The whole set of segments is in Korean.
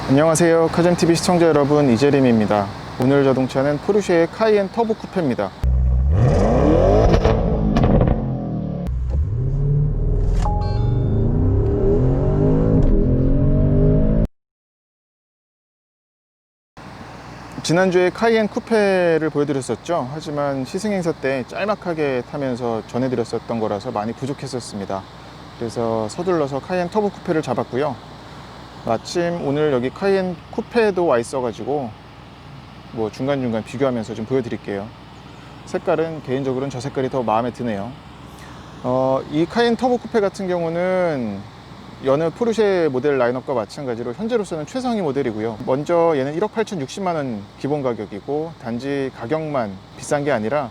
안녕하세요. 카잼TV 시청자 여러분, 이재림입니다. 오늘 자동차는 포르쉐의 카이엔 터보 쿠페입니다. 지난주에 카이엔 쿠페를 보여드렸었죠. 하지만 시승행사 때 짤막하게 타면서 전해드렸었던 거라서 많이 부족했었습니다. 그래서 서둘러서 카이엔 터보 쿠페를 잡았고요. 마침 오늘 여기 카이엔 쿠페도 와 있어 가지고 뭐 중간중간 비교하면서 좀 보여드릴게요. 색깔은 개인적으로는 저 색깔이 더 마음에 드네요. 이 카이엔 터보 쿠페 같은 경우는 여느 포르쉐 모델 라인업과 마찬가지로 현재로서는 최상위 모델이고요. 먼저 얘는 1억 8,060만원 기본 가격이고, 단지 가격만 비싼 게 아니라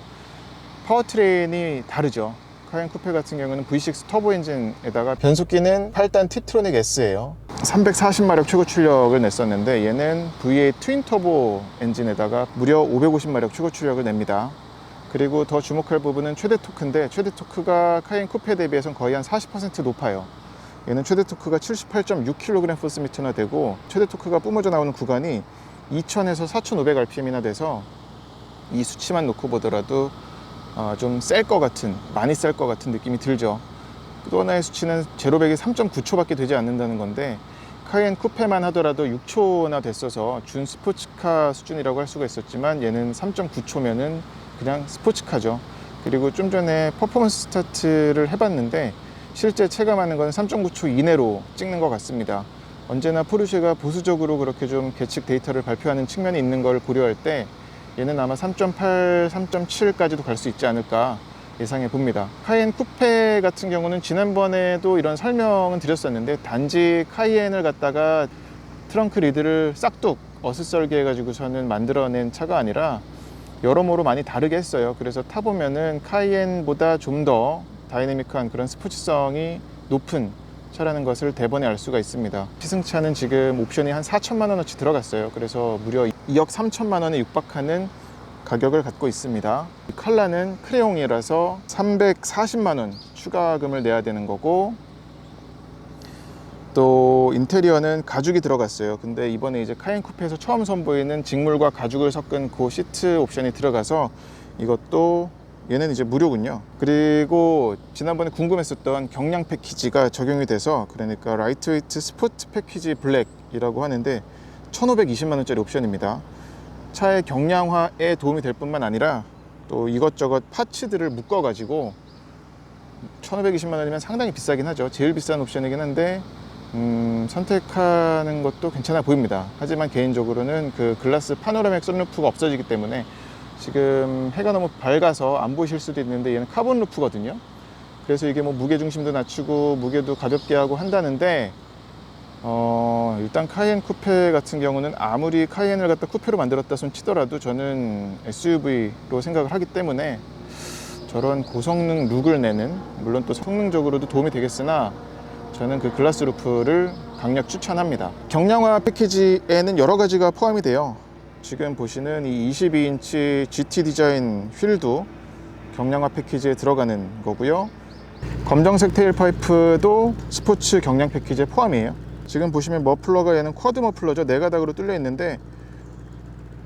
파워트레인이 다르죠. 카이엔 쿠페 같은 경우는 V6 터보 엔진에다가 변속기는 8단 티트로닉 S예요. 340마력 최고 출력을 냈었는데, 얘는 V8 트윈 터보 엔진에다가 무려 550마력 최고 출력을 냅니다. 그리고 더 주목할 부분은 최대 토크인데, 최대 토크가 카이엔 쿠페 대비해서는 거의 한 40% 높아요. 얘는 최대 토크가 78.6kg/ms 되고, 최대 토크가 뿜어져 나오는 구간이 2000에서 4500rpm이나 돼서 이 수치만 놓고 보더라도 좀 셀 것 같은, 많이 셀 것 같은 느낌이 들죠. 또 하나의 수치는 제로백이 3.9초밖에 되지 않는다는 건데, 카이엔 쿠페만 하더라도 6초나 됐어서 준 스포츠카 수준이라고 할 수가 있었지만, 얘는 3.9초면은 그냥 스포츠카죠. 그리고 좀 전에 퍼포먼스 스타트를 해봤는데 실제 체감하는 건 3.9초 이내로 찍는 것 같습니다. 언제나 포르쉐가 보수적으로 그렇게 좀 계측 데이터를 발표하는 측면이 있는 걸 고려할 때 얘는 아마 3.8, 3.7까지도 갈 수 있지 않을까 예상해 봅니다. 카이엔 쿠페 같은 경우는 지난번에도 이런 설명은 드렸었는데, 단지 카이엔을 갖다가 트렁크 리드를 싹둑 어슷썰게 해가지고서는 만들어낸 차가 아니라 여러모로 많이 다르게 했어요. 그래서 타보면은 카이엔보다 좀 더 다이내믹한 그런 스포츠성이 높은 차라는 것을 대번에 알 수가 있습니다. 시승차는 지금 옵션이 한 4천만 원어치 들어갔어요. 그래서 무려 2억 3천만 원에 육박하는 가격을 갖고 있습니다. 컬러는 크레용이라서 340만 원 추가금을 내야 되는 거고, 또 인테리어는 가죽이 들어갔어요. 근데 이번에 이제 카이엔 쿠페에서 처음 선보이는 직물과 가죽을 섞은 그 시트 옵션이 들어가서 이것도 얘는 이제 무료군요. 그리고 지난번에 궁금했었던 경량 패키지가 적용이 돼서, 그러니까 라이트웨이트 스포츠 패키지 블랙이라고 하는데 1,520만 원짜리 옵션입니다. 차의 경량화에 도움이 될 뿐만 아니라 또 이것저것 파츠들을 묶어 가지고 1,520만 원이면 상당히 비싸긴 하죠. 제일 비싼 옵션이긴 한데 선택하는 것도 괜찮아 보입니다. 하지만 개인적으로는 그 글라스 파노라믹 선루프가 없어지기 때문에, 지금 해가 너무 밝아서 안 보이실 수도 있는데 얘는 카본 루프거든요. 그래서 이게 뭐 무게중심도 낮추고 무게도 가볍게 하고 한다는데, 일단 카이엔 쿠페 같은 경우는 아무리 카이엔을 갖다 쿠페로 만들었다 손 치더라도 저는 SUV로 생각을 하기 때문에 저런 고성능 룩을 내는, 물론 또 성능적으로도 도움이 되겠으나 저는 그 글라스 루프를 강력 추천합니다. 경량화 패키지에는 여러 가지가 포함이 돼요. 지금 보시는 이 22인치 GT 디자인 휠도 경량화 패키지에 들어가는 거고요. 검정색 테일파이프도 스포츠 경량 패키지에 포함이에요. 지금 보시면 머플러가 얘는 쿼드 머플러죠. 4가닥으로 뚫려 있는데,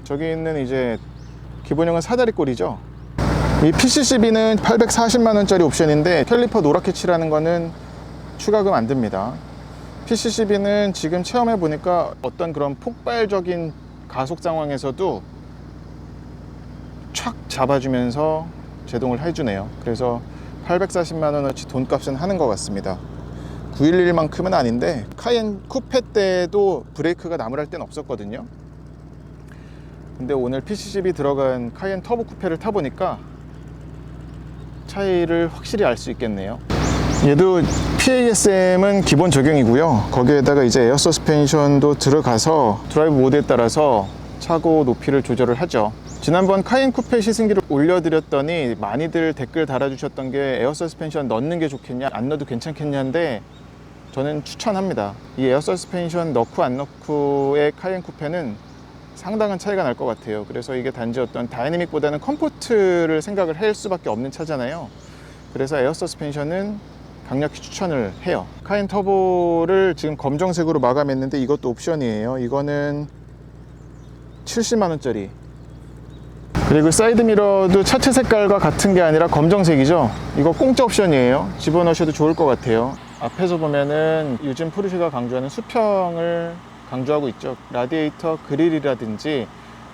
저기 있는 이제 기본형은 사다리 꼴이죠. 이 PCCB는 840만 원짜리 옵션인데 캘리퍼 노랗게 칠하는 거는 추가금 안 듭니다. PCCB는 지금 체험해 보니까 어떤 그런 폭발적인 가속 상황에서도 촥 잡아주면서 제동을 해주네요. 그래서 840만 원어치 돈값은 하는 것 같습니다. 911만큼은 아닌데 카이엔 쿠페 때도 브레이크가 나무랄 땐 없었거든요. 근데 오늘 PCCB 들어간 카이엔 터보 쿠페를 타보니까 차이를 확실히 알 수 있겠네요. 얘도 PASM은 기본 적용이고요. 거기에다가 이제 에어 서스펜션도 들어가서 드라이브 모드에 따라서 차고 높이를 조절을 하죠. 지난번 카이엔 쿠페 시승기를 올려드렸더니 많이들 댓글 달아주셨던 게 에어 서스펜션 넣는 게 좋겠냐, 안 넣어도 괜찮겠냐인데 저는 추천합니다. 이 에어 서스펜션 넣고 안 넣고의 카이엔 쿠페는 상당한 차이가 날 것 같아요. 그래서 이게 단지 어떤 다이내믹보다는 컴포트를 생각을 할 수밖에 없는 차잖아요. 그래서 에어 서스펜션은 강력히 추천을 해요. 카이엔 터보를 지금 검정색으로 마감했는데 이것도 옵션이에요. 이거는 70만원짜리. 그리고 사이드미러도 차체 색깔과 같은 게 아니라 검정색이죠. 이거 공짜 옵션이에요. 집어넣으셔도 좋을 것 같아요. 앞에서 보면은 요즘 포르쉐가 강조하는 수평을 강조하고 있죠. 라디에이터 그릴이라든지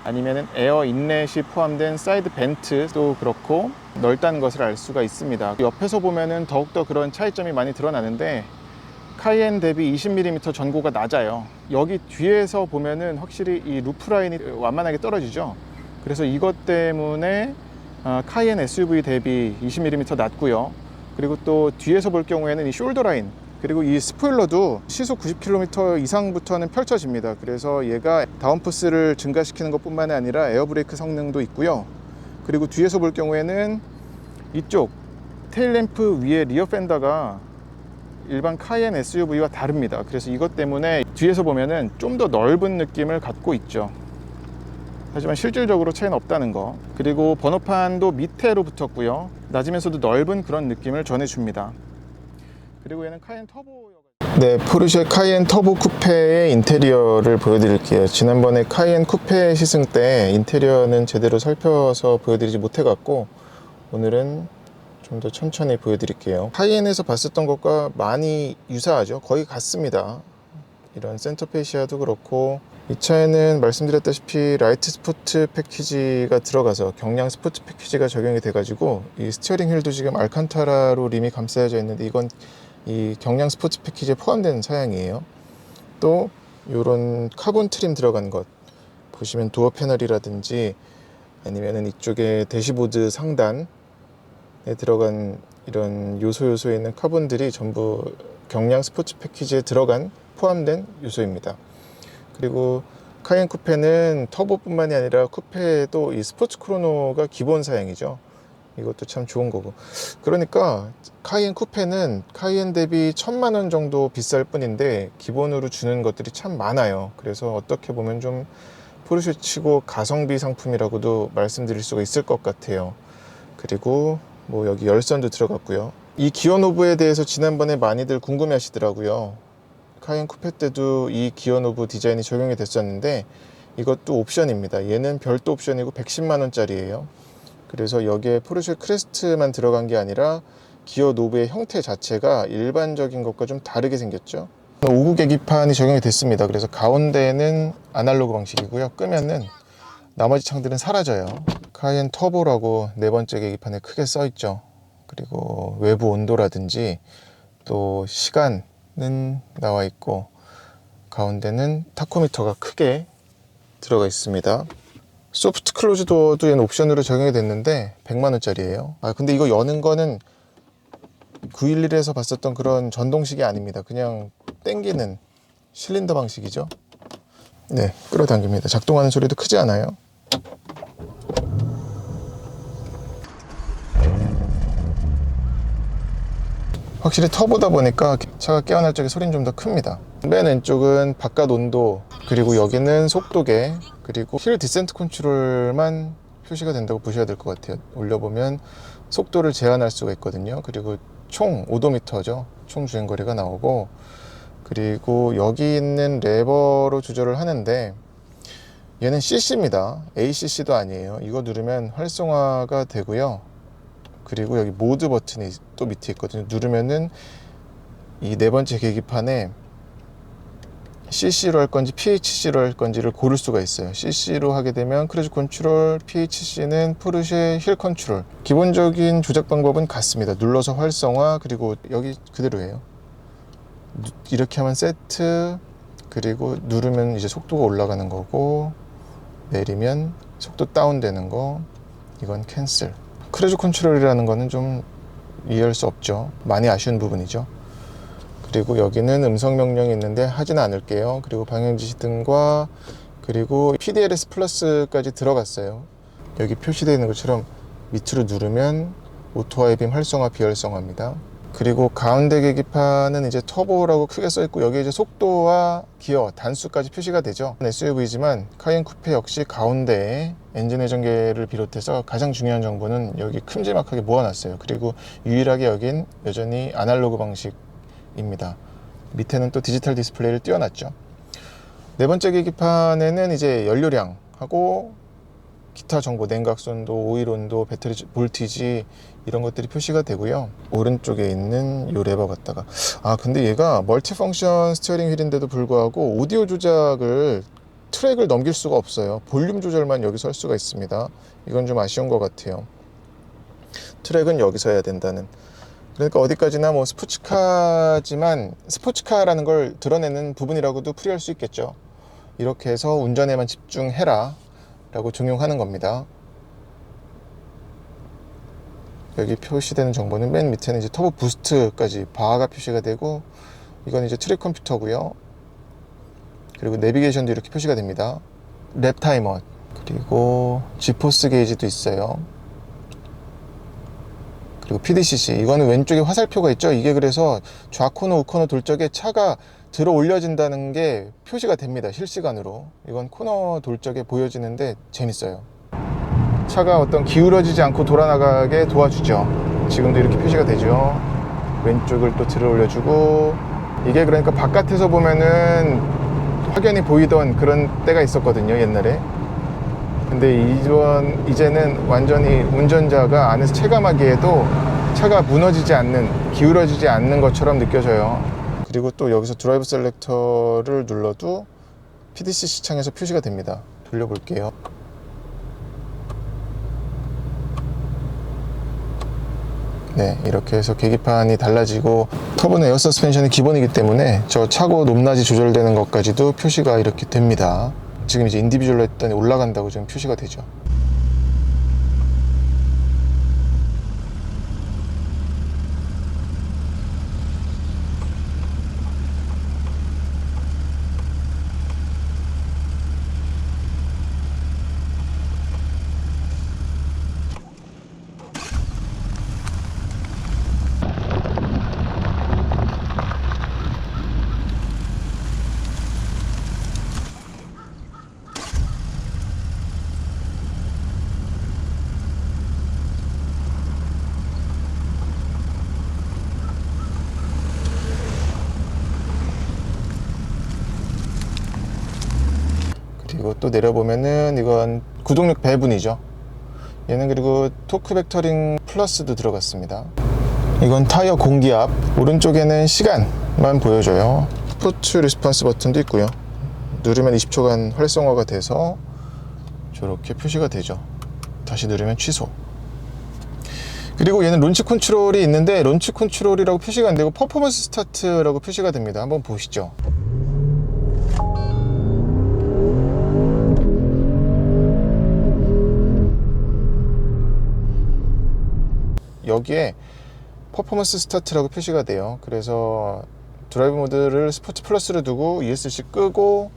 아니면은 에어 인렛이 포함된 사이드 벤트도 그렇고 넓다는 것을 알 수가 있습니다. 옆에서 보면은 더욱더 그런 차이점이 많이 드러나는데 카이엔 대비 20mm 전고가 낮아요. 여기 뒤에서 보면은 확실히 이 루프 라인이 완만하게 떨어지죠. 그래서 이것 때문에 카이엔 SUV 대비 20mm 낮고요. 그리고 또 뒤에서 볼 경우에는 이 숄더 라인, 그리고 이 스포일러도 시속 90km 이상부터는 펼쳐집니다. 그래서 얘가 다운포스를 증가시키는 것 뿐만 아니라 에어브레이크 성능도 있고요. 그리고 뒤에서 볼 경우에는 이쪽 테일램프 위에 리어 펜더가 일반 카이엔 SUV와 다릅니다. 그래서 이것 때문에 뒤에서 보면은 좀 더 넓은 느낌을 갖고 있죠. 하지만 실질적으로 차이는 없다는 거. 그리고 번호판도 밑에로 붙었고요. 낮으면서도 넓은 그런 느낌을 전해줍니다. 그리고 얘는 카이엔 터보. 네, 포르쉐 카이엔 터보 쿠페의 인테리어를 보여드릴게요. 지난번에 카이엔 쿠페 시승 때 인테리어는 제대로 살펴서 보여드리지 못해갖고 오늘은 좀 더 천천히 보여드릴게요. 카이엔에서 봤었던 것과 많이 유사하죠. 거의 같습니다. 이런 센터 페시아도 그렇고, 이 차에는 말씀드렸다시피 라이트 스포츠 패키지가 들어가서 경량 스포츠 패키지가 적용이 돼가지고 이 스티어링 휠도 지금 알칸타라로 림이 감싸여져 있는데 이건 이 경량 스포츠 패키지에 포함된 사양이에요. 또 이런 카본 트림 들어간 것 보시면 도어 패널이라든지 아니면은 이쪽에 대시보드 상단에 들어간 이런 요소에 있는 카본들이 전부 경량 스포츠 패키지에 들어간 포함된 요소입니다. 그리고 카이엔 쿠페는 터보뿐만이 아니라 쿠페에도 이 스포츠 크로노가 기본 사양이죠. 이것도 참 좋은 거고. 그러니까 카이엔 쿠페는 카이엔 대비 1000만원 정도 비쌀 뿐인데 기본으로 주는 것들이 참 많아요. 그래서 어떻게 보면 좀 포르쉐 치고 가성비 상품이라고도 말씀드릴 수가 있을 것 같아요. 그리고 뭐 여기 열선도 들어갔고요. 이 기어 노브에 대해서 지난번에 많이들 궁금해 하시더라고요. 카이엔 쿠페 때도 이 기어 노브 디자인이 적용이 됐었는데 이것도 옵션입니다. 얘는 별도 옵션이고 110만원짜리예요. 그래서 여기에 포르쉐 크레스트만 들어간 게 아니라 기어 노브의 형태 자체가 일반적인 것과 좀 다르게 생겼죠. 5구 계기판이 적용이 됐습니다. 그래서 가운데는 아날로그 방식이고요. 끄면은 나머지 창들은 사라져요. 카이엔 터보라고 네 번째 계기판에 크게 써 있죠. 그리고 외부 온도라든지 또 시간은 나와 있고 가운데는 타코미터가 크게 들어가 있습니다. 소프트 클로즈 도어도 얘는 옵션으로 적용이 됐는데 100만원짜리예요. 근데 이거 여는 거는 911에서 봤었던 그런 전동식이 아닙니다. 그냥 당기는 실린더 방식이죠. 네, 끌어당깁니다. 작동하는 소리도 크지 않아요. 확실히 터보다 보니까 차가 깨어날 적에 소리는 좀 더 큽니다. 맨 왼쪽은 바깥 온도, 그리고 여기는 속도계, 그리고 힐 디센트 컨트롤만 표시가 된다고 보셔야 될 것 같아요. 올려보면 속도를 제한할 수가 있거든요. 그리고 총 오도미터죠. 총 주행거리가 나오고, 그리고 여기 있는 레버로 조절을 하는데 얘는 CC입니다. ACC도 아니에요. 이거 누르면 활성화가 되고요. 그리고 여기 모드 버튼이 또 밑에 있거든요. 누르면은 이 네 번째 계기판에 CC로 할 건지 PHC로 할 건지를 고를 수가 있어요. CC로 하게 되면 크루즈 컨트롤, PHC는 포르쉐 힐 컨트롤. 기본적인 조작 방법은 같습니다. 눌러서 활성화, 그리고 여기 그대로예요. 이렇게 하면 세트, 그리고 누르면 이제 속도가 올라가는 거고, 내리면 속도 다운되는 거, 이건 캔슬. 크루즈 컨트롤이라는 거는 좀 이해할 수 없죠. 많이 아쉬운 부분이죠. 그리고 여기는 음성 명령이 있는데 하지는 않을게요. 그리고 방향지시등과 그리고 PDLS 플러스까지 들어갔어요. 여기 표시되어 있는 것처럼 밑으로 누르면 오토 하이빔 활성화 비활성화입니다. 그리고 가운데 계기판은 이제 터보라고 크게 써 있고 여기에 이제 속도와 기어, 단수까지 표시가 되죠. SUV지만 카이엔 쿠페 역시 가운데에 엔진 회전계를 비롯해서 가장 중요한 정보는 여기 큼지막하게 모아놨어요. 그리고 유일하게 여긴 여전히 아날로그 방식입니다. 밑에는 또 디지털 디스플레이를 띄워놨죠. 네 번째 계기판에는 이제 연료량하고 기타 정보, 냉각선도, 오일 온도, 배터리 볼티지 이런 것들이 표시가 되고요. 오른쪽에 있는 요 레버 갖다가 근데 얘가 멀티펑션 스티어링 휠인데도 불구하고 오디오 조작을 트랙을 넘길 수가 없어요. 볼륨 조절만 여기서 할 수가 있습니다. 이건 좀 아쉬운 것 같아요. 트랙은 여기서 해야 된다는. 그러니까 어디까지나 뭐 스포츠카지만 스포츠카라는 걸 드러내는 부분이라고도 풀이할 수 있겠죠. 이렇게 해서 운전에만 집중해라 라고 종용하는 겁니다. 여기 표시되는 정보는 맨 밑에는 이제 터보 부스트까지 바가 표시가 되고, 이건 이제 트랙 컴퓨터고요. 그리고 내비게이션도 이렇게 표시가 됩니다. 랩 타이머, 그리고 지포스 게이지도 있어요. 그리고 PDCC, 이거는 왼쪽에 화살표가 있죠. 이게 그래서 좌코너 우코너 돌 적에 차가 들어 올려진다는 게 표시가 됩니다. 실시간으로. 이건 코너 돌 적에 보여지는데 재밌어요. 차가 어떤 기울어지지 않고 돌아나가게 도와주죠. 지금도 이렇게 표시가 되죠. 왼쪽을 또 들어 올려주고, 이게 그러니까 바깥에서 보면은 확연히 보이던 그런 때가 있었거든요, 옛날에. 근데 이제는 완전히 운전자가 안에서 체감하기에도 차가 무너지지 않는, 기울어지지 않는 것처럼 느껴져요. 그리고 또 여기서 드라이브 셀렉터를 눌러도 PDCC 창에서 표시가 됩니다. 돌려볼게요. 네, 이렇게 해서 계기판이 달라지고, 터보는 에어 서스펜션이 기본이기 때문에 저 차고 높낮이 조절되는 것까지도 표시가 이렇게 됩니다. 지금 이제 인디비주얼로 했더니 올라간다고 지금 표시가 되죠. 그리고 또 내려보면은 이건 구동력 배분이죠. 얘는 그리고 토크 벡터링 플러스도 들어갔습니다. 이건 타이어 공기압, 오른쪽에는 시간만 보여줘요. 스포츠 리스폰스 버튼도 있고요. 누르면 20초간 활성화가 돼서 저렇게 표시가 되죠. 다시 누르면 취소. 그리고 얘는 론치 컨트롤이 있는데 론치 컨트롤이라고 표시가 안 되고 퍼포먼스 스타트라고 표시가 됩니다. 한번 보시죠. 여기에 퍼포먼스 스타트라고 표시가 돼요. 그래서 드라이브 모드를 스포츠 플러스로 두고 ESC 끄고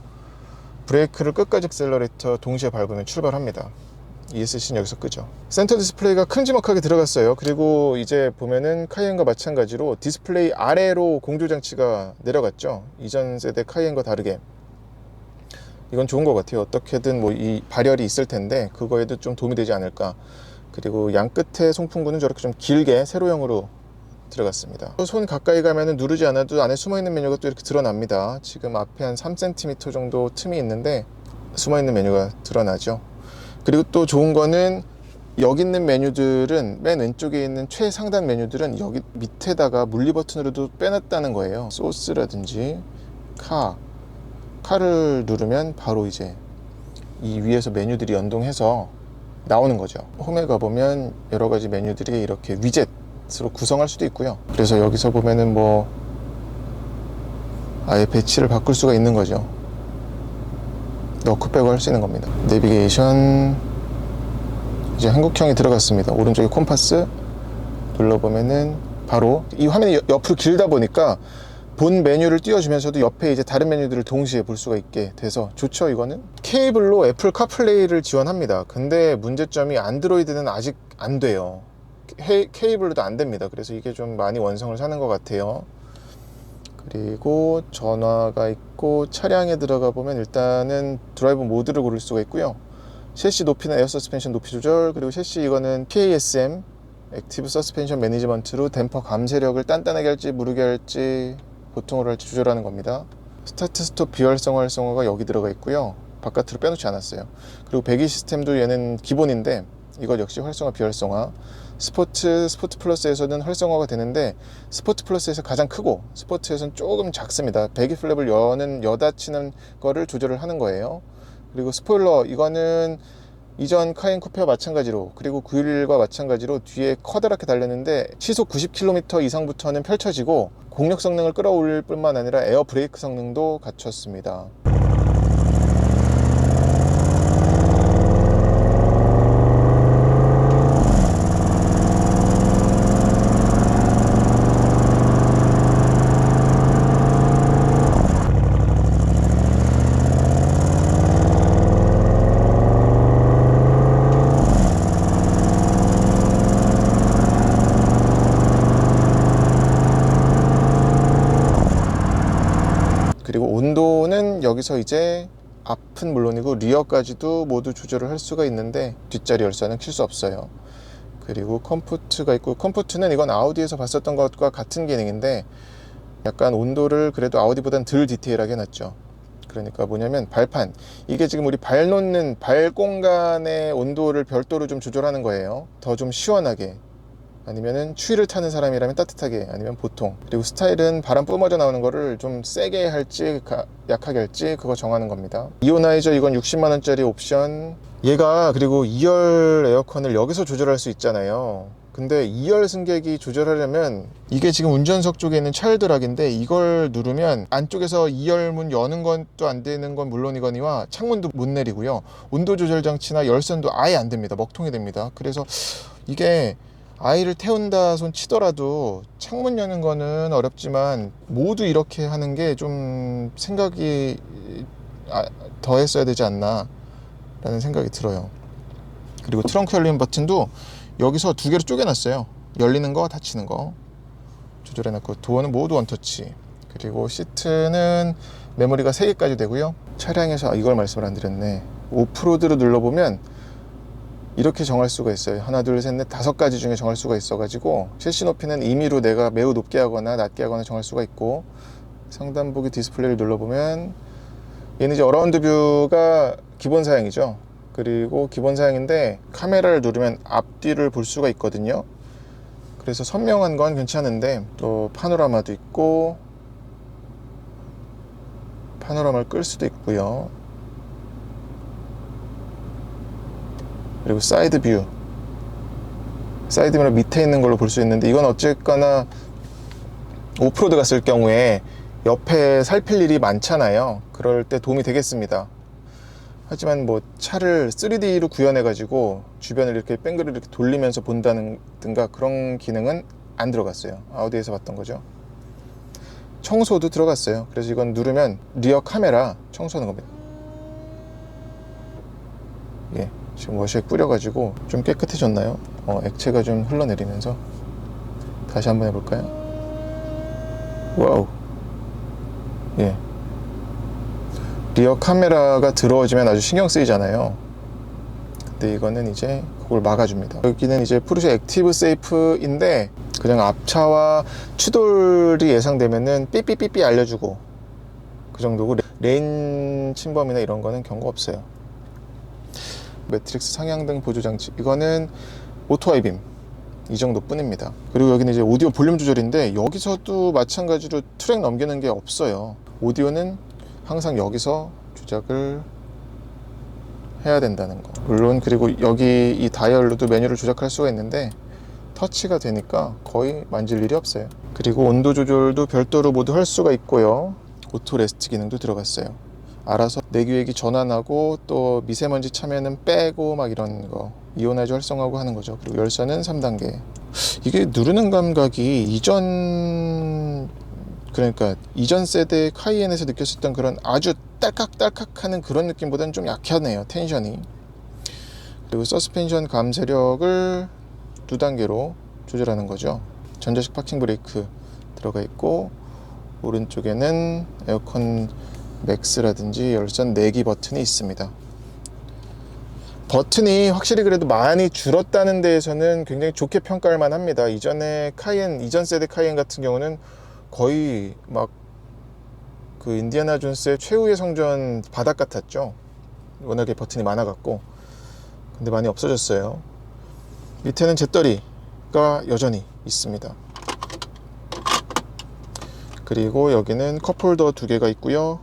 브레이크를 끝까지 엑셀러레이터 동시에 밟으면 출발합니다. ESC는 여기서 끄죠. 센터 디스플레이가 큼지막하게 들어갔어요. 그리고 이제 보면은 카이엔과 마찬가지로 디스플레이 아래로 공조장치가 내려갔죠. 이전 세대 카이엔과 다르게. 이건 좋은 것 같아요. 어떻게든 뭐 이 발열이 있을 텐데 그거에도 좀 도움이 되지 않을까. 그리고 양 끝에 송풍구는 저렇게 좀 길게 세로형으로 들어갔습니다. 손 가까이 가면은 누르지 않아도 안에 숨어있는 메뉴가 또 이렇게 드러납니다. 지금 앞에 한 3cm 정도 틈이 있는데 숨어있는 메뉴가 드러나죠. 그리고 또 좋은 거는 여기 있는 메뉴들은 맨 왼쪽에 있는 최상단 메뉴들은 여기 밑에다가 물리 버튼으로도 빼놨다는 거예요. 소스라든지 카를 누르면 바로 이제 이 위에서 메뉴들이 연동해서 나오는 거죠. 홈에 가보면 여러 가지 메뉴들이 이렇게 위젯으로 구성할 수도 있고요. 그래서 여기서 보면은 뭐 아예 배치를 바꿀 수가 있는 거죠. 넣고 빼고 할 수 있는 겁니다. 내비게이션 이제 한국형이 들어갔습니다. 오른쪽에 콤파스 눌러보면은 바로 이 화면이 옆으로 길다 보니까 본 메뉴를 띄워주면서도 옆에 이제 다른 메뉴들을 동시에 볼 수가 있게 돼서 좋죠. 이거는 케이블로 애플 카플레이를 지원합니다. 근데 문제점이 안드로이드는 아직 안 돼요. 케이블로도 안 됩니다. 그래서 이게 좀 많이 원성을 사는 것 같아요. 그리고 전화가 있고, 차량에 들어가 보면 일단은 드라이브 모드를 고를 수가 있고요. 셰시 높이나 에어 서스펜션 높이 조절, 그리고 셰시 이거는 PASM 액티브 서스펜션 매니지먼트로 댐퍼 감쇄력을 단단하게 할지 무르게 할지 보통으로 할지 조절하는 겁니다. 스타트 스톱 비활성화 활성화가 여기 들어가 있고요. 바깥으로 빼놓지 않았어요. 그리고 배기 시스템도 얘는 기본인데 이것 역시 활성화 비활성화. 스포트 플러스에서는 활성화가 되는데 스포트 플러스에서 가장 크고 스포츠에서는 조금 작습니다. 배기 플랩을 여닫히는 거를 조절을 하는 거예요. 그리고 스포일러, 이거는 이전 카이엔 쿠페와 마찬가지로, 그리고 911과 마찬가지로 뒤에 커다랗게 달렸는데 시속 90km 이상부터는 펼쳐지고 공력 성능을 끌어올릴 뿐만 아니라 에어 브레이크 성능도 갖췄습니다. 그리고 온도는 여기서 이제 앞은 물론이고 리어까지도 모두 조절을 할 수가 있는데 뒷자리 열선은 킬 수 없어요. 그리고 컴포트가 있고, 컴포트는 이건 아우디에서 봤었던 것과 같은 기능인데 약간 온도를 그래도 아우디보다는 덜 디테일하게 해놨죠. 그러니까 뭐냐면 발판, 이게 지금 우리 발 놓는 발 공간의 온도를 별도로 좀 조절하는 거예요. 더 좀 시원하게, 아니면은 추위를 타는 사람이라면 따뜻하게, 아니면 보통. 그리고 스타일은 바람 뿜어져 나오는 거를 좀 세게 할지 약하게 할지 그거 정하는 겁니다. 이오나이저, 이건 60만원짜리 옵션. 얘가 그리고 2열 에어컨을 여기서 조절할 수 있잖아요. 근데 2열 승객이 조절하려면, 이게 지금 운전석 쪽에 있는 차일드락인데 이걸 누르면 안쪽에서 2열 문 여는 것도 안 되는 건 물론이거니와 창문도 못 내리고요. 온도 조절 장치나 열선도 아예 안 됩니다. 먹통이 됩니다. 그래서 이게 아이를 태운다 손 치더라도 창문 여는 거는 어렵지만 모두 이렇게 하는 게 좀 생각이 더 했어야 되지 않나 라는 생각이 들어요. 그리고 트렁크 열리는 버튼도 여기서 두 개로 쪼개놨어요. 열리는 거, 닫히는 거 조절해놨고, 도어는 모두 원터치. 그리고 시트는 메모리가 3개까지 되고요. 차량에서 이걸 말씀을 안 드렸네. 오프로드로 눌러보면 이렇게 정할 수가 있어요. 하나, 둘, 셋, 넷, 5가지 중에 정할 수가 있어가지고 셰시 높이는 임의로 내가 매우 높게 하거나 낮게 하거나 정할 수가 있고, 상단 보기 디스플레이를 눌러보면 얘는 이제 어라운드 뷰가 기본 사양이죠. 그리고 기본 사양인데 카메라를 누르면 앞뒤를 볼 수가 있거든요. 그래서 선명한 건 괜찮은데 또 파노라마도 있고, 파노라마를 끌 수도 있고요. 그리고 사이드 뷰, 사이드 미러 밑에 있는 걸로 볼 수 있는데, 이건 어쨌거나 오프로드 갔을 경우에 옆에 살필 일이 많잖아요. 그럴 때 도움이 되겠습니다. 하지만 뭐 차를 3D로 구현해 가지고 주변을 이렇게 뺑그를 이렇게 돌리면서 본다든가 그런 기능은 안 들어갔어요. 아우디에서 봤던 거죠. 청소도 들어갔어요. 그래서 이건 누르면 리어 카메라 청소하는 겁니다. 예, 지금 워셔에 뿌려가지고 좀 깨끗해졌나요? 액체가 좀 흘러내리면서. 다시 한번 해볼까요? 와우. 예. 리어 카메라가 들어오지면 아주 신경 쓰이잖아요. 근데 이거는 이제 그걸 막아줍니다. 여기는 이제 포르쉐 액티브 세이프인데 그냥 앞차와 추돌이 예상되면은 삐삐삐삐 알려주고 그 정도고, 레인 침범이나 이런 거는 경고 없어요. 매트릭스 상향등 보조장치, 이거는 오토 하이빔 이 정도 뿐입니다. 그리고 여기는 이제 오디오 볼륨 조절인데 여기서도 마찬가지로 트랙 넘기는 게 없어요. 오디오는 항상 여기서 조작을 해야 된다는 거. 물론 그리고 여기 이 다이얼로도 메뉴를 조작할 수가 있는데 터치가 되니까 거의 만질 일이 없어요. 그리고 온도 조절도 별도로 모두 할 수가 있고요. 오토 레스트 기능도 들어갔어요. 알아서 내기획이 전환하고 또 미세먼지 차면은 빼고 막 이런 거, 이온하이저 활성화하고 하는 거죠. 그리고 열선은 3단계. 이게 누르는 감각이 그러니까 이전 세대 카이엔에서 느꼈었던 그런 아주 딸깍딸깍 하는 그런 느낌보다는 좀 약하네요, 텐션이. 그리고 서스펜션 감쇄력을 두 단계로 조절하는 거죠. 전자식 파킹 브레이크 들어가 있고, 오른쪽에는 에어컨 맥스라든지 열선 내기 버튼이 있습니다. 버튼이 확실히 그래도 많이 줄었다는 데에서는 굉장히 좋게 평가할 만합니다. 이전 세대 카이엔 같은 경우는 거의 막 그 인디아나 존스의 최후의 성전 바닥 같았죠. 워낙에 버튼이 많아갖고. 근데 많이 없어졌어요. 밑에는 재떨이가 여전히 있습니다. 그리고 여기는 컵홀더 두 개가 있고요.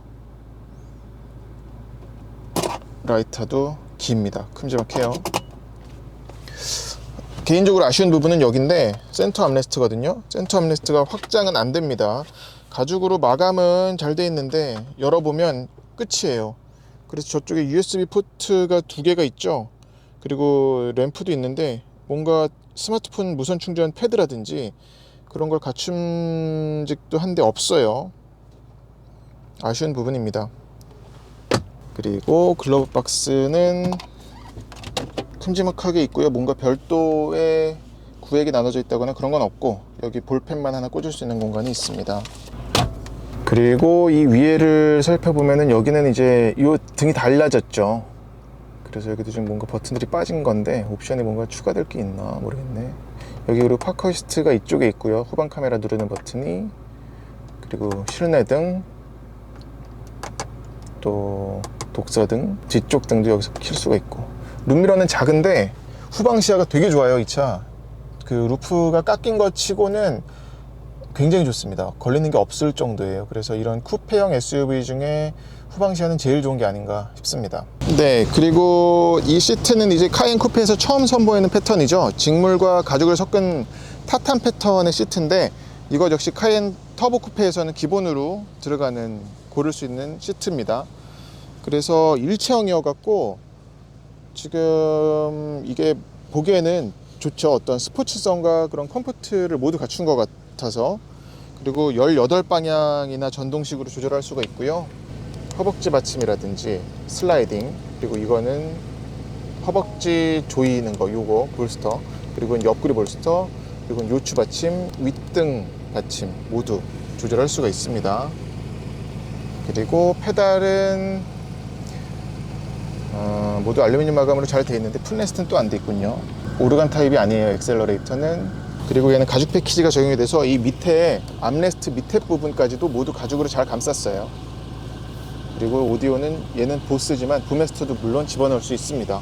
라이터도 깁니다. 큼지막해요. 개인적으로 아쉬운 부분은 여기인데, 센터 암레스트거든요. 센터 암레스트가 확장은 안 됩니다. 가죽으로 마감은 잘 돼 있는데 열어보면 끝이에요. 그래서 저쪽에 USB 포트가 두 개가 있죠. 그리고 램프도 있는데 뭔가 스마트폰 무선 충전 패드라든지 그런 걸 갖춤직도 한데 없어요. 아쉬운 부분입니다. 그리고 글러브 박스는 큼지막하게 있고요. 뭔가 별도의 구획이 나눠져 있다거나 그런 건 없고, 여기 볼펜만 하나 꽂을 수 있는 공간이 있습니다. 그리고 이 위에를 살펴보면은 여기는 이제 이 등이 달라졌죠. 그래서 여기도 지금 뭔가 버튼들이 빠진 건데 옵션이 뭔가 추가될 게 있나 모르겠네. 여기 그리고 파커시트가 이쪽에 있고요. 후방 카메라 누르는 버튼이, 그리고 실내등, 또 독서등, 뒤쪽 등도 여기서 킬 수가 있고, 룸미러는 작은데 후방 시야가 되게 좋아요. 이 차 그 루프가 깎인 것 치고는 굉장히 좋습니다. 걸리는 게 없을 정도예요. 그래서 이런 쿠페형 SUV 중에 후방 시야는 제일 좋은 게 아닌가 싶습니다. 네, 그리고 이 시트는 이제 카이엔 쿠페에서 처음 선보이는 패턴이죠. 직물과 가죽을 섞은 타탄 패턴의 시트인데, 이것 역시 카이엔 터보 쿠페에서는 기본으로 들어가는, 고를 수 있는 시트입니다. 그래서 일체형이어 갖고 지금 이게 보기에는 좋죠. 어떤 스포츠성과 그런 컴포트를 모두 갖춘 것 같아서. 그리고 18방향이나 전동식으로 조절할 수가 있고요. 허벅지 받침이라든지 슬라이딩, 그리고 이거는 허벅지 조이는 거, 요거 볼스터, 그리고 옆구리 볼스터, 그리고 요추 받침, 윗등 받침 모두 조절할 수가 있습니다. 그리고 페달은 모두 알루미늄 마감으로 잘 되어 있는데 풋레스트는 또 안 돼 있군요. 오르간 타입이 아니에요, 엑셀러레이터는. 그리고 얘는 가죽 패키지가 적용이 돼서 이 밑에 암레스트 밑에 부분까지도 모두 가죽으로 잘 감쌌어요. 그리고 오디오는 얘는 보스지만 부메스터도 물론 집어넣을 수 있습니다.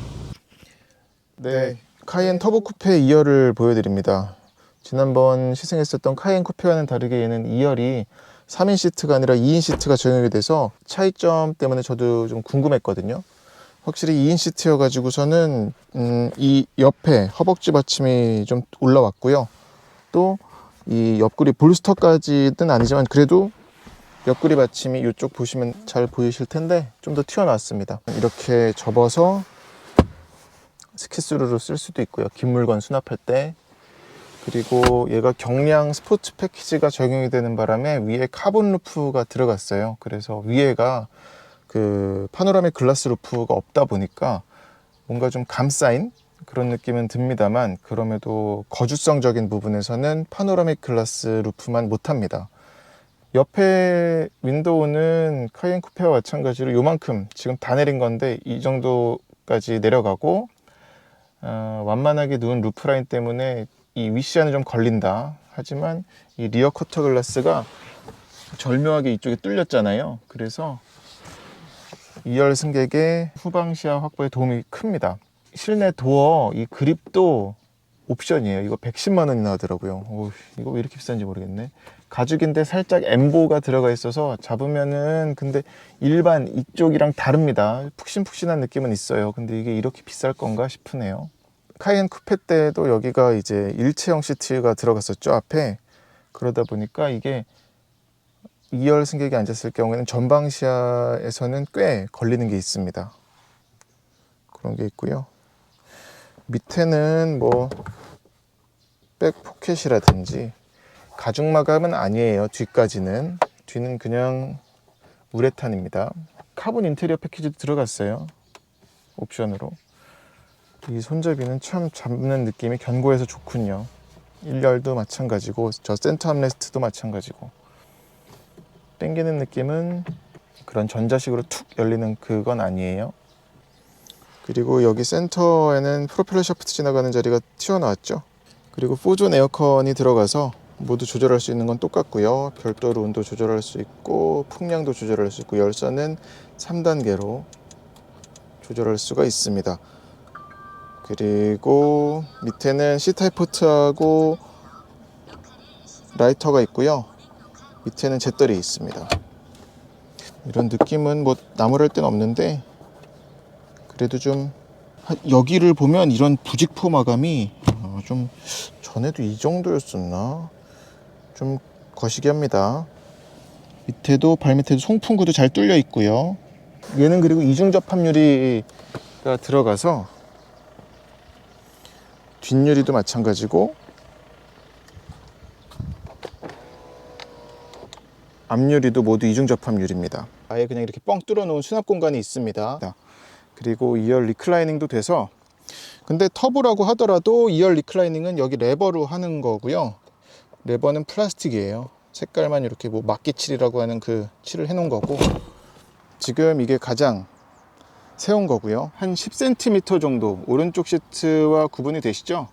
네, 카이엔 터보 쿠페 2열을 보여드립니다. 지난번 시승했었던 카이엔 쿠페와는 다르게 얘는 2열이 3인 시트가 아니라 2인 시트가 적용이 돼서 차이점 때문에 저도 좀 궁금했거든요. 확실히 2인 시트여가지고서는 이 옆에 허벅지 받침이 좀 올라왔고요. 또 이 옆구리 볼스터까지는 아니지만 그래도 옆구리 받침이 이쪽 보시면 잘 보이실 텐데 좀 더 튀어나왔습니다. 이렇게 접어서 스키스루로 쓸 수도 있고요. 긴 물건 수납할 때. 그리고 얘가 경량 스포츠 패키지가 적용이 되는 바람에 위에 카본 루프가 들어갔어요. 그래서 위에가 그 파노라믹 글라스 루프가 없다 보니까 뭔가 좀 감싸인 그런 느낌은 듭니다만, 그럼에도 거주성적인 부분에서는 파노라믹 글라스 루프만 못합니다. 옆에 윈도우는 카이엔 쿠페와 마찬가지로 요만큼 지금 다 내린 건데 이 정도까지 내려가고, 완만하게 누운 루프라인 때문에 이 윗시야는 좀 걸린다. 하지만 이 리어 커터 글라스가 절묘하게 이쪽에 뚫렸잖아요. 그래서 2열 승객의 후방 시야 확보에 도움이 큽니다. 실내 도어 이 그립도 옵션이에요. 이거 110만 원이나 하더라고요. 오, 이거 왜 이렇게 비싼지 모르겠네. 가죽인데 살짝 엠보가 들어가 있어서 잡으면은, 근데 일반 이쪽이랑 다릅니다. 푹신푹신한 느낌은 있어요. 근데 이게 이렇게 비쌀 건가 싶으네요. 카이엔 쿠페 때도 여기가 이제 일체형 시트가 들어갔었죠, 앞에. 그러다 보니까 이게 2열 승객이 앉았을 경우에는 전방 시야에서는 꽤 걸리는 게 있습니다. 그런 게 있고요. 밑에는 뭐 백 포켓이라든지, 가죽 마감은 아니에요. 뒤까지는. 뒤는 그냥 우레탄입니다. 카본 인테리어 패키지도 들어갔어요, 옵션으로. 이 손잡이는 참 잡는 느낌이 견고해서 좋군요. 1열도 마찬가지고 저 센터 암레스트도 마찬가지고, 당기는 느낌은 그런 전자식으로 툭 열리는 그건 아니에요. 그리고 여기 센터에는 프로펠러 샤프트 지나가는 자리가 튀어나왔죠. 그리고 4존 에어컨이 들어가서 모두 조절할 수 있는 건 똑같고요. 별도로 온도 조절할 수 있고 풍량도 조절할 수 있고, 열선은 3단계로 조절할 수가 있습니다. 그리고 밑에는 C타입 포트하고 라이터가 있고요. 밑에는 잿떨이 있습니다. 이런 느낌은 뭐 나무랄 땐 없는데, 그래도 좀 여기를 보면 이런 부직포 마감이 좀 전에도 이 정도였었나? 좀 거시기 합니다. 밑에도 발밑에도 송풍구도 잘 뚫려 있고요. 얘는 그리고 이중 접합 유리가 들어가서 뒷유리도 마찬가지고 앞유리도 모두 이중 접합 유리입니다. 아예 그냥 이렇게 뻥 뚫어 놓은 수납 공간이 있습니다. 그리고 2열 리클라이닝도 돼서, 근데 터보라고 하더라도 2열 리클라이닝은 여기 레버로 하는 거고요. 레버는 플라스틱이에요. 색깔만 이렇게 뭐 막기 칠이라고 하는 그 칠을 해 놓은 거고, 지금 이게 가장 세운 거고요. 한 10cm 정도 오른쪽 시트와 구분이 되시죠?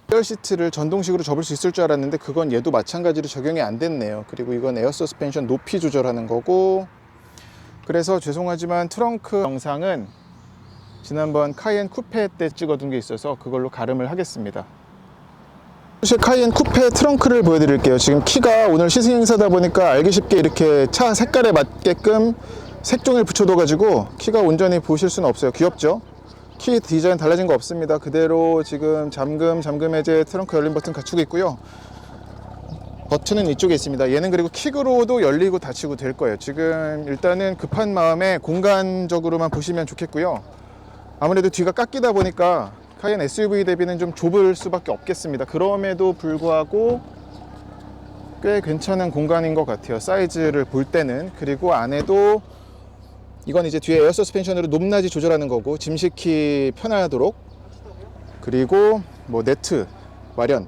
2열 시트를 전동식으로 접을 수 있을 줄 알았는데 그건 얘도 마찬가지로 적용이 안 됐네요. 그리고 이건 에어 서스펜션 높이 조절하는 거고, 그래서 죄송하지만 트렁크 영상은 지난번 카이엔 쿠페 때 찍어둔 게 있어서 그걸로 가름을 하겠습니다. 포르쉐 카이엔 쿠페 트렁크를 보여드릴게요. 지금 키가 오늘 시승 행사다 보니까 알기 쉽게 이렇게 차 색깔에 맞게끔 색종이를 붙여둬 가지고 키가 온전히 보실 수는 없어요. 귀엽죠? 키 디자인 달라진 거 없습니다. 그대로 지금 잠금 해제, 트렁크 열림 버튼 갖추고 있고요. 버튼은 이쪽에 있습니다. 얘는 그리고 킥으로도 열리고 닫히고 될 거예요. 지금 일단은 급한 마음에 공간적으로만 보시면 좋겠고요. 아무래도 뒤가 깎이다 보니까 카이엔 SUV 대비는 좀 좁을 수밖에 없겠습니다. 그럼에도 불구하고 꽤 괜찮은 공간인 것 같아요, 사이즈를 볼 때는. 그리고 안에도 이건 이제 뒤에 에어 서스펜션으로 높낮이 조절하는 거고, 짐 싣기 편하도록. 그리고 뭐 네트 마련,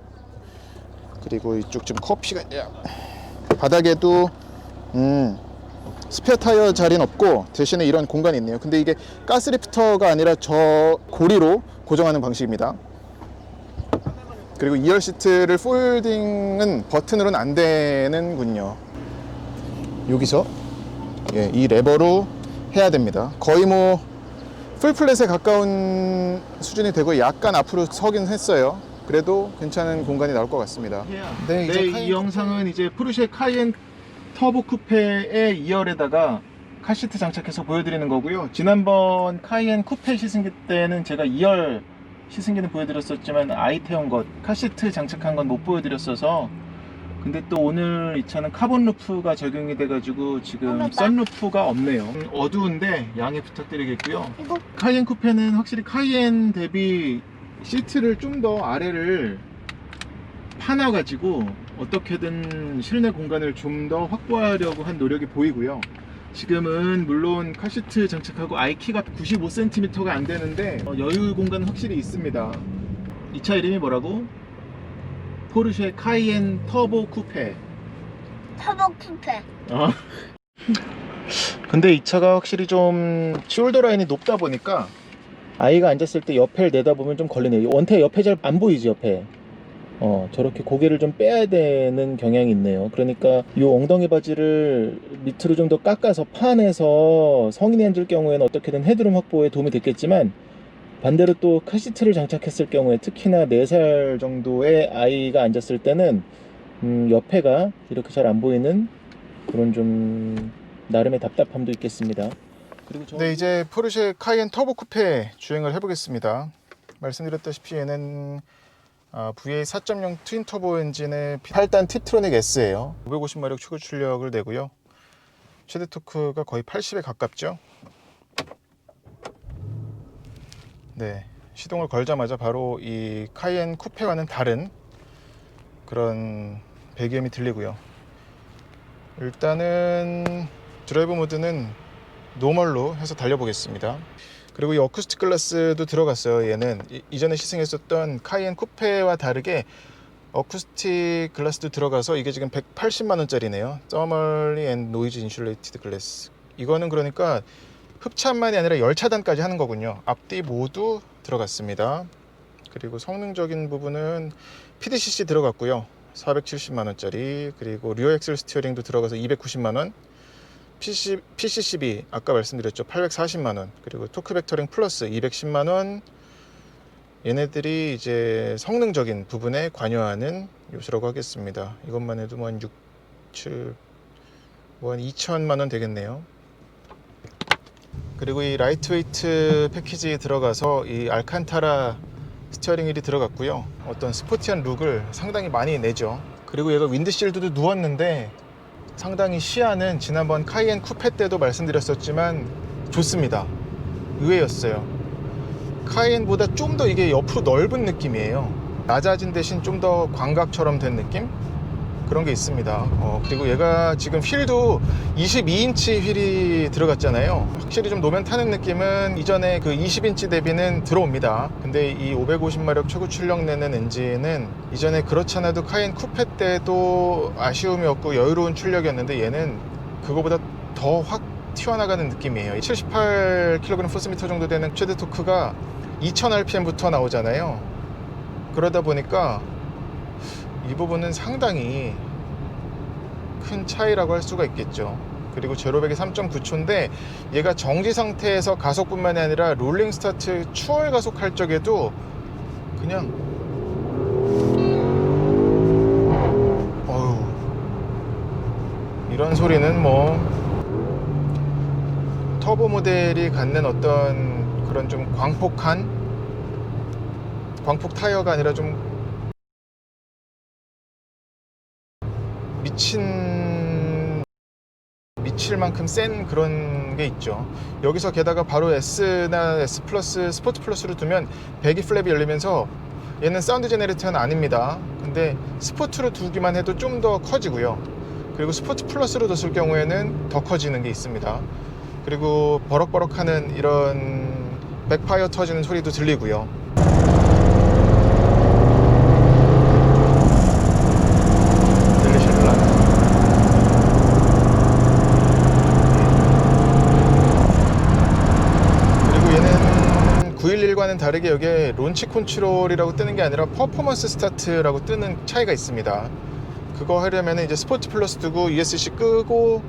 그리고 이쪽 지금 커피가 바닥에도 스페어 타이어 자리는 없고 대신에 이런 공간이 있네요. 근데 이게 가스리프터가 아니라 저 고리로 고정하는 방식입니다. 그리고 2열 시트를 폴딩은 버튼으로는 안 되는군요. 여기서 이 레버로 해야 됩니다. 거의 뭐 풀플랫에 가까운 수준이 되고 약간 앞으로 서긴 했어요. 그래도 괜찮은 공간이 나올 것 같습니다. 네, 이 영상은 이제 포르쉐 카이엔 터보 쿠페의 2열에다가 카시트 장착해서 보여드리는 거고요. 지난번 카이엔 쿠페 시승기 때는 제가 2열 시승기는 보여드렸었지만 아이 태운 것, 카시트 장착한 건 못 보여드렸어서, 근데 또 오늘 이 차는 카본 루프가 적용이 돼가지고 지금 썬루프가 없네요. 어두운데 양해 부탁드리겠고요. 카이엔 쿠페는 확실히 카이엔 대비 시트를 좀 더 아래를 파놔가지고 어떻게든 실내 공간을 좀 더 확보하려고 한 노력이 보이고요. 지금은 물론 카시트 장착하고 아이키가 95cm가 안 되는데 여유 공간은 확실히 있습니다. 이 차 이름이 뭐라고? 포르쉐 카이엔 터보 쿠페. 터보 쿠페. 근데 이 차가 확실히 좀 숄더 라인이 높다 보니까 아이가 앉았을 때 옆을 내다보면 좀 걸리네요. 원태 옆에 잘 안 보이지, 옆에. 저렇게 고개를 좀 빼야 되는 경향이 있네요. 그러니까 이 엉덩이 바지를 밑으로 좀 더 깎아서 판에서 성인이 앉을 경우에는 어떻게든 헤드룸 확보에 도움이 됐겠지만, 반대로 또 카시트를 장착했을 경우에 특히나 4살 정도의 아이가 앉았을 때는 옆에가 이렇게 잘 안 보이는 그런 좀 나름의 답답함도 있겠습니다. 그리고 네, 이제 포르쉐 카이엔 터보 쿠페 주행을 해보겠습니다. 말씀드렸다시피 얘는 V8 4.0 트윈 터보 엔진의 8단 팁트로닉 S예요. 550마력 최고 출력을 내고요. 최대 토크가 거의 80에 가깝죠. 네, 시동을 걸자마자 바로 이 카이엔 쿠페와는 다른 그런 배기음이 들리고요. 일단은 드라이브 모드는 노멀로 해서 달려보겠습니다. 그리고 이 어쿠스틱 글라스도 들어갔어요. 얘는 이전에 시승했었던 카이엔 쿠페와 다르게 어쿠스틱 글라스도 들어가서 이게 지금 180만 원짜리네요. Thermally and Noise Insulated Glass. 이거는 그러니까 흡차만이 아니라 열차단까지 하는 거군요. 앞뒤 모두 들어갔습니다. 그리고 성능적인 부분은 PDCC 들어갔고요. 470만 원짜리. 그리고 리어 엑셀 스티어링도 들어가서 290만 원. PCCB 아까 말씀드렸죠. 840만 원. 그리고 토크 벡터링 플러스 210만 원. 얘네들이 이제 성능적인 부분에 관여하는 요소라고 하겠습니다. 이것만 해도 뭐 한 6, 7, 뭐 한 2천만 원 되겠네요. 그리고 이 라이트웨이트 패키지에 들어가서 이 알칸타라 스티어링 휠이 들어갔고요. 어떤 스포티한 룩을 상당히 많이 내죠. 그리고 얘가 윈드실드도 누웠는데 상당히 시야는 지난번 카이엔 쿠페 때도 말씀드렸었지만 좋습니다. 의외였어요. 카이엔보다 좀 더 이게 옆으로 넓은 느낌이에요. 낮아진 대신 좀 더 광각처럼 된 느낌? 그런 게 있습니다. 그리고 얘가 지금 휠도 22인치 휠이 들어갔잖아요. 확실히 좀 노면 타는 느낌은 이전에 그 20인치 대비는 들어옵니다. 근데 이 550마력 최고 출력 내는 엔진은 이전에 그렇지 않아도 카이엔 쿠페 때도 아쉬움이 없고 여유로운 출력이었는데 얘는 그거보다 더 확 튀어나가는 느낌이에요. 78kgm 정도 되는 최대 토크가 2000rpm부터 나오잖아요. 그러다 보니까 이 부분은 상당히 큰 차이라고 할 수가 있겠죠. 그리고 제로백이 3.9초인데 얘가 정지 상태에서 가속뿐만이 아니라 롤링 스타트 추월 가속할 적에도 그냥 이런 소리는 뭐 터보 모델이 갖는 어떤 그런 좀 광폭 타이어가 아니라 좀 미칠 만큼 센 그런 게 있죠. 여기서 게다가 바로 S나 S 플러스, 스포츠 플러스로 두면 배기 플랩이 열리면서 얘는 사운드 제네레이터는 아닙니다. 근데 스포츠로 두기만 해도 좀 더 커지고요. 그리고 스포츠 플러스로 뒀을 경우에는 더 커지는 게 있습니다. 그리고 버럭버럭 하는 이런 백파이어 터지는 소리도 들리고요. 그리고 얘는 911과는 다르게 여기에 론치 컨트롤이라고 뜨는 게 아니라 퍼포먼스 스타트라고 뜨는 차이가 있습니다. 그거 하려면 이제 스포츠 플러스 두고 ESC 끄고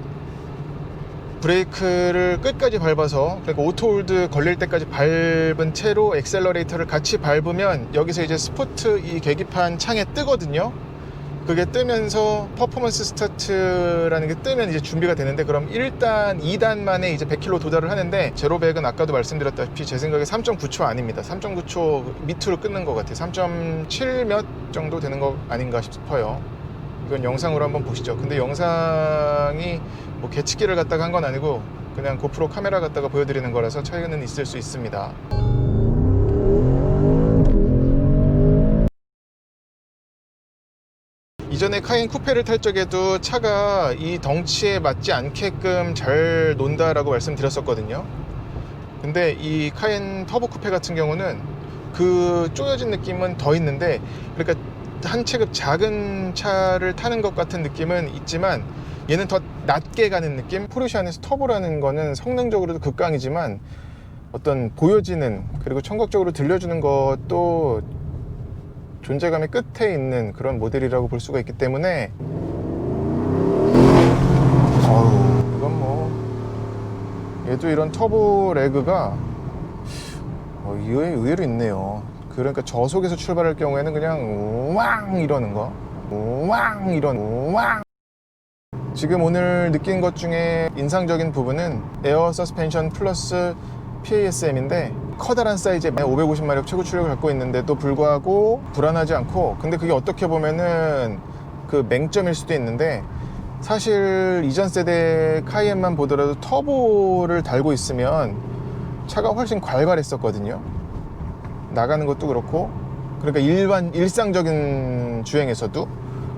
브레이크를 끝까지 밟아서, 그러니까 오토홀드 걸릴 때까지 밟은 채로 엑셀러레이터를 같이 밟으면 여기서 이제 스포트 이 계기판 창에 뜨거든요. 그게 뜨면서 퍼포먼스 스타트라는 게 뜨면 이제 준비가 되는데, 그럼 1단, 2단 만에 이제 100km 도달을 하는데, 제로백은 아까도 말씀드렸다시피 제 생각에 3.9초 아닙니다. 3.9초 밑으로 끊는 것 같아요. 3.7 몇 정도 되는 거 아닌가 싶어요. 이건 영상으로 한번 보시죠. 근데 영상이 뭐 개치기를 갖다가 한 건 아니고 그냥 고프로 카메라 갖다가 보여드리는 거라서 차이는 있을 수 있습니다. 이전에 카이엔 쿠페를 탈 적에도 차가 이 덩치에 맞지 않게끔 잘 논다라고 말씀드렸었거든요. 근데 이 카이엔 터보 쿠페 같은 경우는 그 쪼여진 느낌은 더 있는데, 그러니까 한 체급 작은 차를 타는 것 같은 느낌은 있지만 얘는 더 낮게 가는 느낌? 포르쉐 안에서 터보라는 거는 성능적으로도 극강이지만 어떤 보여지는, 그리고 청각적으로 들려주는 것도 존재감의 끝에 있는 그런 모델이라고 볼 수가 있기 때문에 이건 뭐 얘도 이런 터보 레그가 의외로 있네요. 그러니까 저속에서 출발할 경우에는 그냥 우왕 이러는 거, 우왕 이런 우왕. 지금 오늘 느낀 것 중에 인상적인 부분은 에어 서스펜션 플러스 PASM인데, 커다란 사이즈의 550마력 최고 출력을 갖고 있는데도 불구하고 불안하지 않고, 근데 그게 어떻게 보면은 그 맹점일 수도 있는데, 사실 이전 세대 카이엔만 보더라도 터보를 달고 있으면 차가 훨씬 괄괄했었거든요. 나가는 것도 그렇고, 그러니까 일상적인 주행에서도.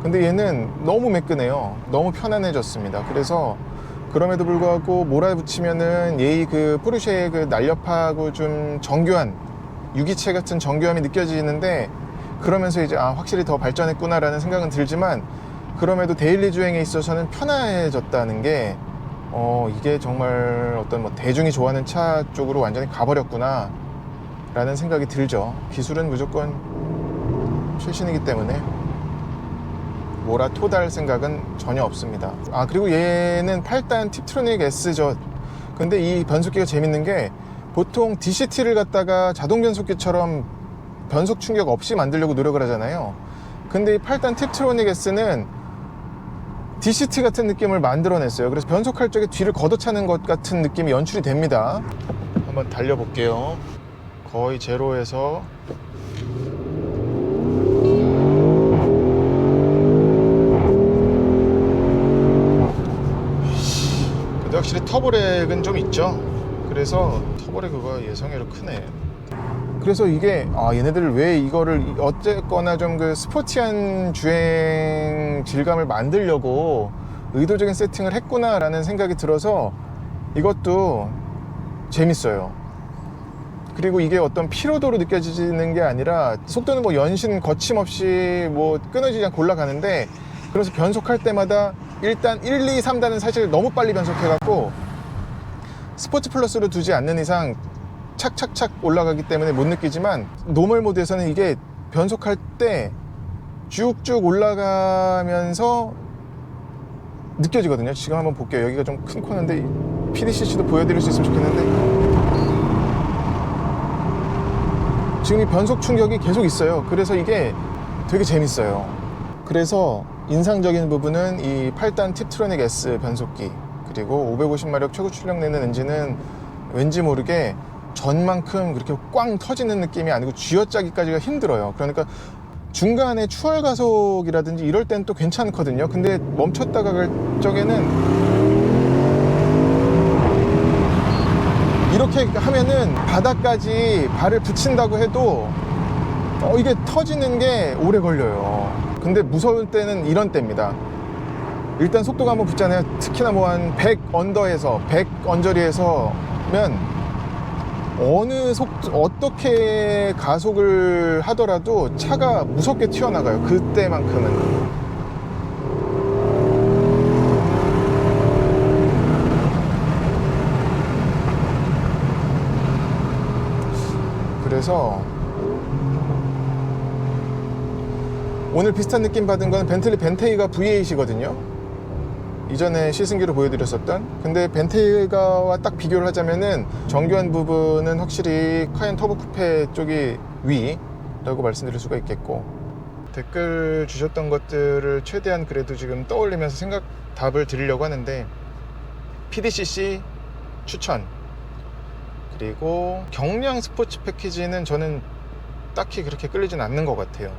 근데 얘는 너무 매끈해요. 너무 편안해졌습니다. 그래서 그럼에도 불구하고 몰아붙이면은 예의 그 포르쉐의 그 날렵하고 좀 정교한 유기체 같은 정교함이 느껴지는데, 그러면서 이제 확실히 더 발전했구나라는 생각은 들지만, 그럼에도 데일리 주행에 있어서는 편해졌다는 게 이게 정말 어떤 뭐 대중이 좋아하는 차 쪽으로 완전히 가버렸구나 라는 생각이 들죠. 기술은 무조건 최신이기 때문에 토달 생각은 전혀 없습니다. 그리고 얘는 8단 팁트로닉 S죠. 근데 이 변속기가 재밌는 게, 보통 DCT를 갖다가 자동 변속기처럼 변속 충격 없이 만들려고 노력을 하잖아요. 근데 이 8단 팁트로닉 S는 DCT 같은 느낌을 만들어냈어요. 그래서 변속할 적에 뒤를 걷어차는 것 같은 느낌이 연출이 됩니다. 한번 달려볼게요. 거의 제로에서 근데 확실히 터보렉은 좀 있죠. 그래서 터보렉가 예상외로 크네. 그래서 이게 얘네들 왜 이거를 어쨌거나 좀 그 스포티한 주행 질감을 만들려고 의도적인 세팅을 했구나 라는 생각이 들어서 이것도 재밌어요. 그리고 이게 어떤 피로도로 느껴지는 게 아니라, 속도는 뭐 연신 거침없이 뭐 끊어지지 않고 올라가는데, 그래서 변속할 때마다 일단 1, 2, 3단은 사실 너무 빨리 변속해갖고 스포츠 플러스로 두지 않는 이상 착착착 올라가기 때문에 못 느끼지만, 노멀 모드에서는 이게 변속할 때 쭉쭉 올라가면서 느껴지거든요. 지금 한번 볼게요. 여기가 좀 큰 코너인데 PDCC도 보여드릴 수 있으면 좋겠는데, 지금 이 변속 충격이 계속 있어요. 그래서 이게 되게 재밌어요. 그래서 인상적인 부분은 이 8단 팁트로닉 S 변속기, 그리고 550마력 최고 출력 내는 엔진은 왠지 모르게 전만큼 그렇게 꽝 터지는 느낌이 아니고 쥐어짜기까지가 힘들어요. 그러니까 중간에 추월 가속이라든지 이럴 땐 또 괜찮거든요. 근데 멈췄다가 갈 적에는 이렇게 하면은 바닥까지 발을 붙인다고 해도 이게 터지는 게 오래 걸려요. 근데 무서울 때는 이런 때입니다. 일단 속도가 한번 붙잖아요. 특히나 뭐 한 100 언더에서 100 언저리에서면 어떻게 가속을 하더라도 차가 무섭게 튀어나가요. 그때만큼은. 그래서 오늘 비슷한 느낌 받은 건 벤틀리 벤테이가 V8이거든요. 이전에 시승기로 보여드렸었던. 근데 벤테이가와 딱 비교를 하자면은 정교한 부분은 확실히 카이엔 터보 쿠페 쪽이 위라고 말씀드릴 수가 있겠고, 댓글 주셨던 것들을 최대한 그래도 지금 떠올리면서 답을 드리려고 하는데, PDCC 추천, 그리고 경량 스포츠 패키지는 저는 딱히 그렇게 끌리진 않는 것 같아요.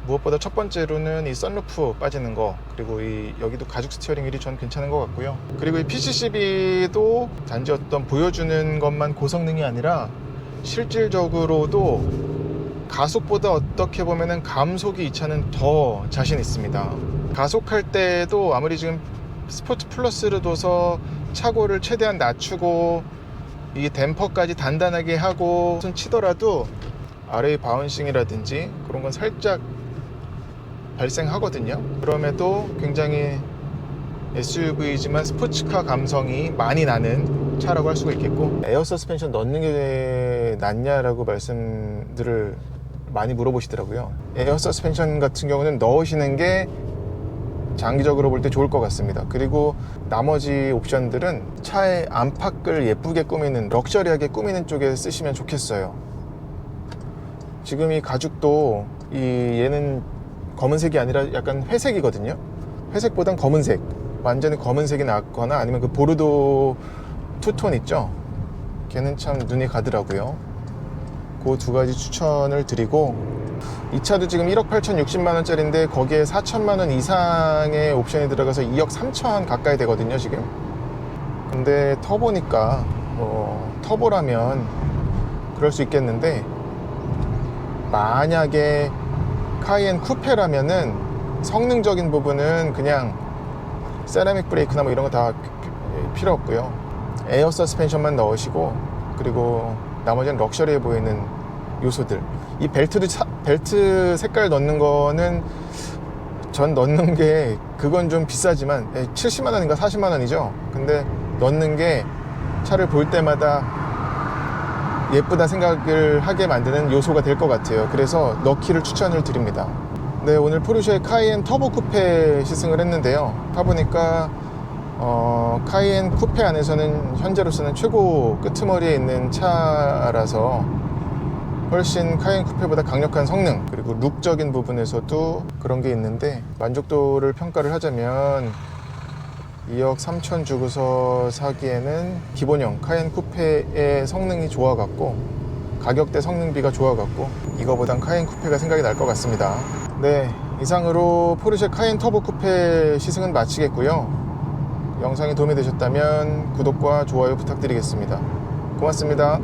무엇보다 첫 번째로는 이 선루프 빠지는 거, 그리고 여기도 가죽 스티어링 휠이 전 괜찮은 것 같고요. 그리고 이 PCCB도 단지 어떤 보여주는 것만 고성능이 아니라 실질적으로도 가속보다 어떻게 보면은 감속이 이 차는 더 자신 있습니다. 가속할 때도 아무리 지금 스포츠 플러스를 둬서 차고를 최대한 낮추고 이 댐퍼까지 단단하게 하고 손 치더라도 RA 바운싱이라든지 그런 건 살짝 발생하거든요. 그럼에도 굉장히 SUV지만 스포츠카 감성이 많이 나는 차라고 할 수가 있겠고, 에어 서스펜션 넣는 게 낫냐라고 말씀들을 많이 물어보시더라고요. 에어 서스펜션 같은 경우는 넣으시는 게 장기적으로 볼 때 좋을 것 같습니다. 그리고 나머지 옵션들은 차의 안팎을 예쁘게 꾸미는, 럭셔리하게 꾸미는 쪽에 쓰시면 좋겠어요. 지금 이 가죽도 얘는 검은색이 아니라 약간 회색이거든요. 회색보단 검은색, 완전히 검은색이 낫거나 아니면 그 보르도 투톤 있죠. 걔는 참 눈이 가더라고요. 그 두 가지 추천을 드리고, 이 차도 지금 1억 8,060만 원짜리인데 거기에 4천만 원 이상의 옵션이 들어가서 2억 3천 가까이 되거든요 지금. 근데 터보니까 터보라면 그럴 수 있겠는데, 만약에 카이엔 쿠페라면은 성능적인 부분은 그냥 세라믹 브레이크나 뭐 이런 거 다 필요 없고요. 에어 서스펜션만 넣으시고, 그리고 나머지는 럭셔리해 보이는 요소들. 이 벨트 색깔 넣는 거는 전 넣는 게 그건 좀 비싸지만 70만 원인가 40만 원이죠. 근데 넣는 게 차를 볼 때마다 예쁘다 생각을 하게 만드는 요소가 될 것 같아요. 그래서 넣기를 추천을 드립니다. 네, 오늘 포르쉐 카이엔 터보 쿠페 시승을 했는데요. 타보니까 카이엔 쿠페 안에서는 현재로서는 최고 끄트머리에 있는 차라서 훨씬 카이엔 쿠페보다 강력한 성능, 그리고 룩적인 부분에서도 그런 게 있는데, 만족도를 평가를 하자면 2억 3천 주고서 사기에는 기본형 카이엔 쿠페의 성능이 좋아갖고, 가격대 성능비가 좋아갖고 이거보단 카이엔 쿠페가 생각이 날 것 같습니다. 네, 이상으로 포르쉐 카이엔 터보 쿠페 시승은 마치겠고요. 영상이 도움이 되셨다면 구독과 좋아요 부탁드리겠습니다. 고맙습니다.